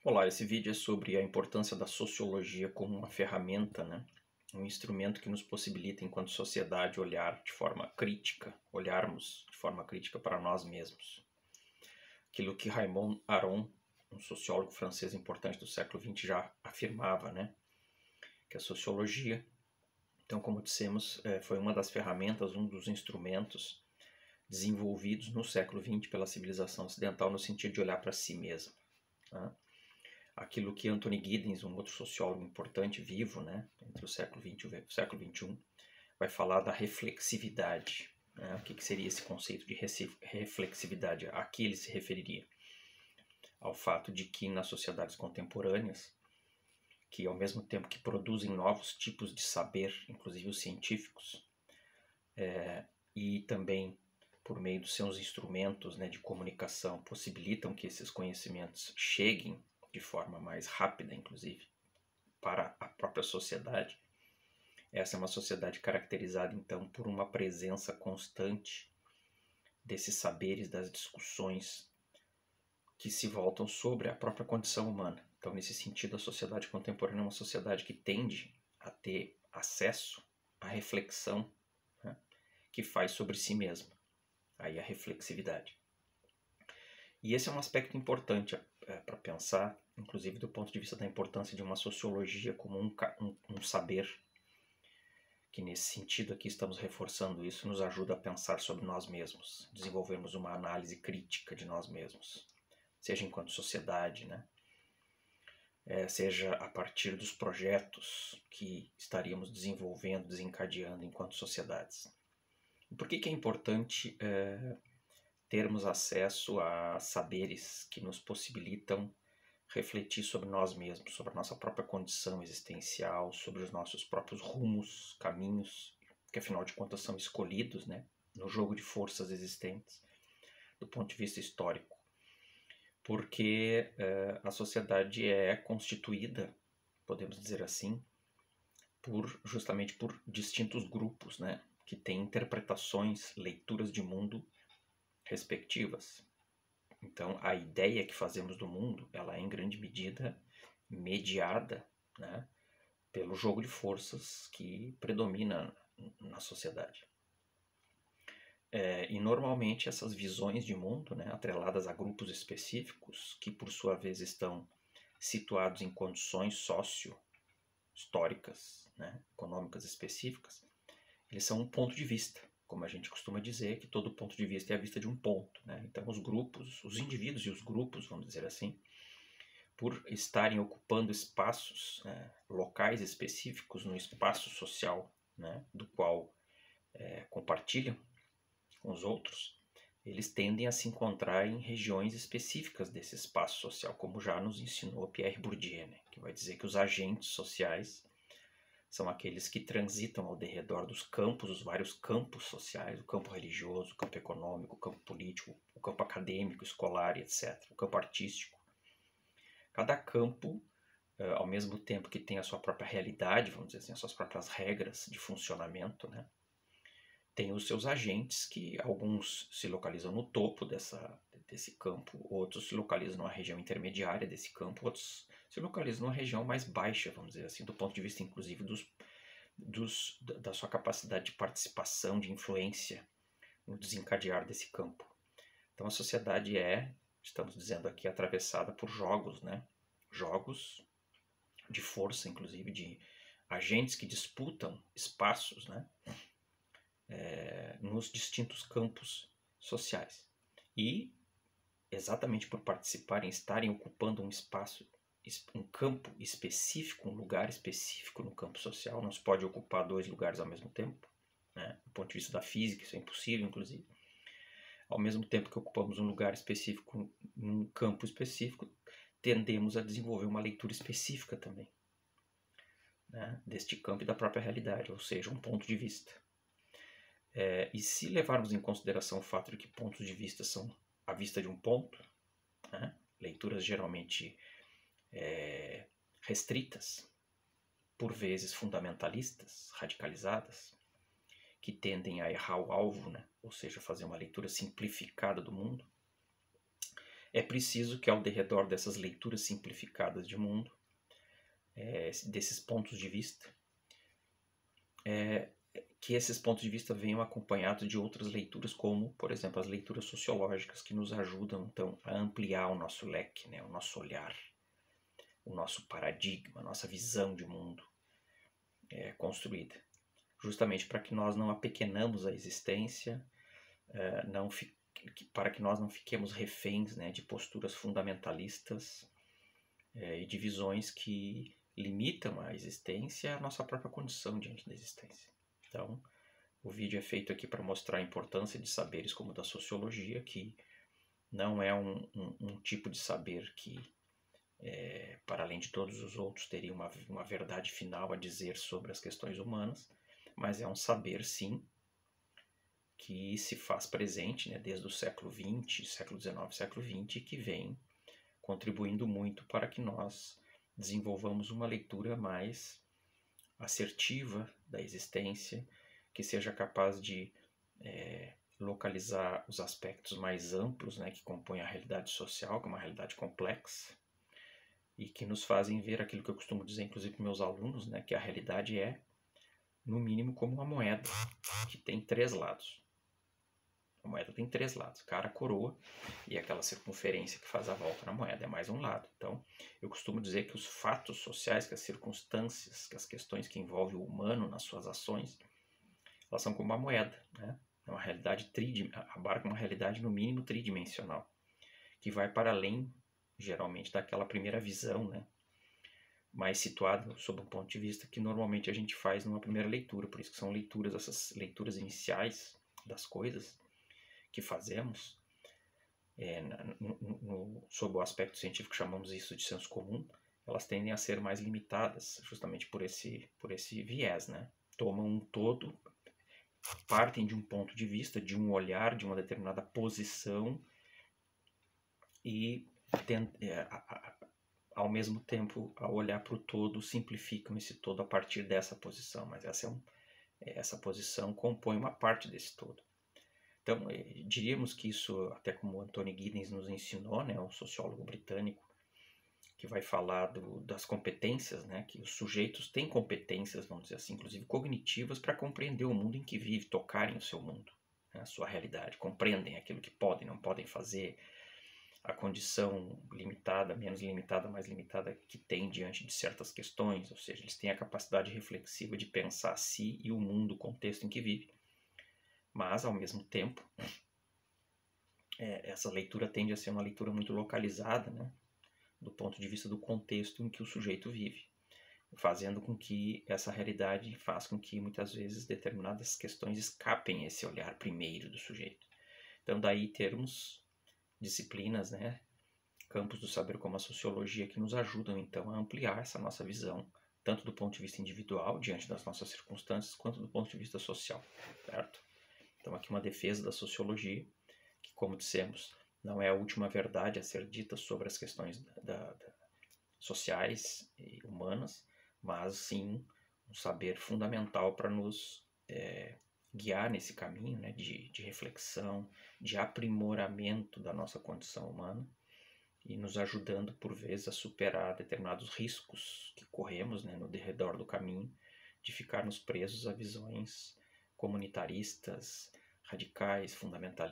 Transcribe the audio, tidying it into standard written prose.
Olá, esse vídeo é sobre a importância da sociologia como uma ferramenta, né? Um instrumento que nos possibilita, enquanto sociedade, olharmos de forma crítica para nós mesmos. Aquilo que Raymond Aron, um sociólogo francês importante do século XX, já afirmava, né? Que a sociologia, então, como dissemos, foi uma das ferramentas, um dos instrumentos desenvolvidos no século XX pela civilização ocidental no sentido de olhar para si mesma, né? Aquilo que Anthony Giddens, um outro sociólogo importante, vivo, né, entre o século XX e o século XXI, vai falar da reflexividade. Né? O que seria esse conceito de reflexividade? A que ele se referiria? Ao fato de que nas sociedades contemporâneas, que ao mesmo tempo que produzem novos tipos de saber, inclusive os científicos, e também por meio dos seus instrumentos, né, de comunicação, possibilitam que esses conhecimentos cheguem de forma mais rápida, inclusive, para a própria sociedade. Essa é uma sociedade caracterizada, então, por uma presença constante desses saberes, das discussões que se voltam sobre a própria condição humana. Então, nesse sentido, a sociedade contemporânea é uma sociedade que tende a ter acesso à reflexão, né, que faz sobre si mesma. Aí a reflexividade. E esse é um aspecto importante para pensar, inclusive do ponto de vista da importância de uma sociologia como um saber, que nesse sentido aqui estamos reforçando isso, nos ajuda a pensar sobre nós mesmos, desenvolvermos uma análise crítica de nós mesmos, seja enquanto sociedade, né? Seja a partir dos projetos que estaríamos desenvolvendo, desencadeando enquanto sociedades. E por que é importante termos acesso a saberes que nos possibilitam refletir sobre nós mesmos, sobre a nossa própria condição existencial, sobre os nossos próprios rumos, caminhos, que afinal de contas são escolhidos, né, no jogo de forças existentes, do ponto de vista histórico. Porque a sociedade é constituída, podemos dizer assim, justamente por distintos grupos, né, que têm interpretações, leituras de mundo respectivas. Então, a ideia que fazemos do mundo, ela é em grande medida mediada, né, pelo jogo de forças que predomina na sociedade. E normalmente essas visões de mundo, né, atreladas a grupos específicos, que por sua vez estão situados em condições socio-históricas, né, econômicas específicas, eles são um ponto de vista. Como a gente costuma dizer, que todo ponto de vista é a vista de um ponto, né? Então os grupos, os indivíduos e os grupos, vamos dizer assim, por estarem ocupando espaços, né, locais específicos no espaço social, né, do qual compartilham com os outros, eles tendem a se encontrar em regiões específicas desse espaço social, como já nos ensinou Pierre Bourdieu, né, que vai dizer que os agentes sociais são aqueles que transitam ao derredor dos campos, os vários campos sociais, o campo religioso, o campo econômico, o campo político, o campo acadêmico, escolar, etc., o campo artístico. Cada campo, ao mesmo tempo que tem a sua própria realidade, vamos dizer assim, as suas próprias regras de funcionamento, né, tem os seus agentes, que alguns se localizam no topo desse campo, outros se localizam numa região intermediária desse campo, outros se localizam numa região mais baixa, vamos dizer assim, do ponto de vista inclusive da sua capacidade de participação, de influência no desencadear desse campo. Então a sociedade estamos dizendo aqui, atravessada por jogos, né? Jogos de força, inclusive de agentes que disputam espaços, né, nos distintos campos sociais. E, exatamente por participarem, estarem ocupando um espaço, um campo específico, um lugar específico no campo social, não se pode ocupar dois lugares ao mesmo tempo, né? Do ponto de vista da física, isso é impossível, inclusive. Ao mesmo tempo que ocupamos um lugar específico, num campo específico, tendemos a desenvolver uma leitura específica também, né, deste campo e da própria realidade, ou seja, um ponto de vista. E se levarmos em consideração o fato de que pontos de vista são a vista de um ponto, né, leituras geralmente restritas, por vezes fundamentalistas, radicalizadas, que tendem a errar o alvo, né, ou seja, fazer uma leitura simplificada do mundo, É preciso que ao derredor dessas leituras simplificadas de mundo, desses pontos de vista, que esses pontos de vista venham acompanhados de outras leituras, como, por exemplo, as leituras sociológicas, que nos ajudam, então, a ampliar o nosso leque, né, o nosso olhar, o nosso paradigma, a nossa visão de mundo construída. Justamente para que nós não apequenamos a existência, para que nós não fiquemos reféns, né, de posturas fundamentalistas e de visões que limitam a existência e a nossa própria condição diante da existência. Então, o vídeo é feito aqui para mostrar a importância de saberes como o da sociologia, que não é um tipo de saber que, para além de todos os outros, teria uma verdade final a dizer sobre as questões humanas, mas é um saber, sim, que se faz presente, né, desde o século XX, século XIX, século XX, que vem contribuindo muito para que nós desenvolvamos uma leitura mais assertiva da existência, que seja capaz de localizar os aspectos mais amplos, né, que compõem a realidade social, que é uma realidade complexa, e que nos fazem ver aquilo que eu costumo dizer, inclusive para meus alunos, né, que a realidade é, no mínimo, como uma moeda, que tem 3 lados. A moeda tem 3 lados, cara, coroa e aquela circunferência que faz a volta na moeda, é mais um lado. Então, eu costumo dizer que os fatos sociais, que as circunstâncias, que as questões que envolvem o humano nas suas ações, elas são como uma moeda, né? É uma realidade abarca uma realidade no mínimo tridimensional, que vai para além, geralmente, daquela primeira visão, né? Mais situada sob um ponto de vista que normalmente a gente faz numa primeira leitura, por isso que são leituras, essas leituras iniciais das coisas que fazemos, sob o aspecto científico chamamos isso de senso comum, elas tendem a ser mais limitadas, justamente por esse viés, né? Tomam um todo, partem de um ponto de vista, de um olhar, de uma determinada posição e ao mesmo tempo, ao olhar para o todo, simplificam esse todo a partir dessa posição, mas essa posição compõe uma parte desse todo. Então, diríamos que isso, até como o Anthony Giddens nos ensinou, né, um sociólogo britânico, que vai falar das competências, né, que os sujeitos têm competências, vamos dizer assim, inclusive cognitivas, para compreender o mundo em que vive, tocarem o seu mundo, né, a sua realidade, compreendem aquilo que podem, não podem fazer, a condição limitada, menos limitada, mais limitada que tem diante de certas questões, ou seja, eles têm a capacidade reflexiva de pensar a si e o mundo, o contexto em que vive. Mas, ao mesmo tempo, essa leitura tende a ser uma leitura muito localizada, né, do ponto de vista do contexto em que o sujeito vive, fazendo com que essa realidade faça com que, muitas vezes, determinadas questões escapem esse olhar primeiro do sujeito. Então, daí termos disciplinas, né, campos do saber como a sociologia, que nos ajudam, então, a ampliar essa nossa visão, tanto do ponto de vista individual, diante das nossas circunstâncias, quanto do ponto de vista social, certo? Então, aqui uma defesa da sociologia, que, como dissemos, não é a última verdade a ser dita sobre as questões sociais e humanas, mas sim um saber fundamental para nos guiar nesse caminho, né, de reflexão, de aprimoramento da nossa condição humana e nos ajudando, por vezes, a superar determinados riscos que corremos, né, no derredor do caminho, de ficarmos presos a visões comunitaristas, radicais, fundamentalistas,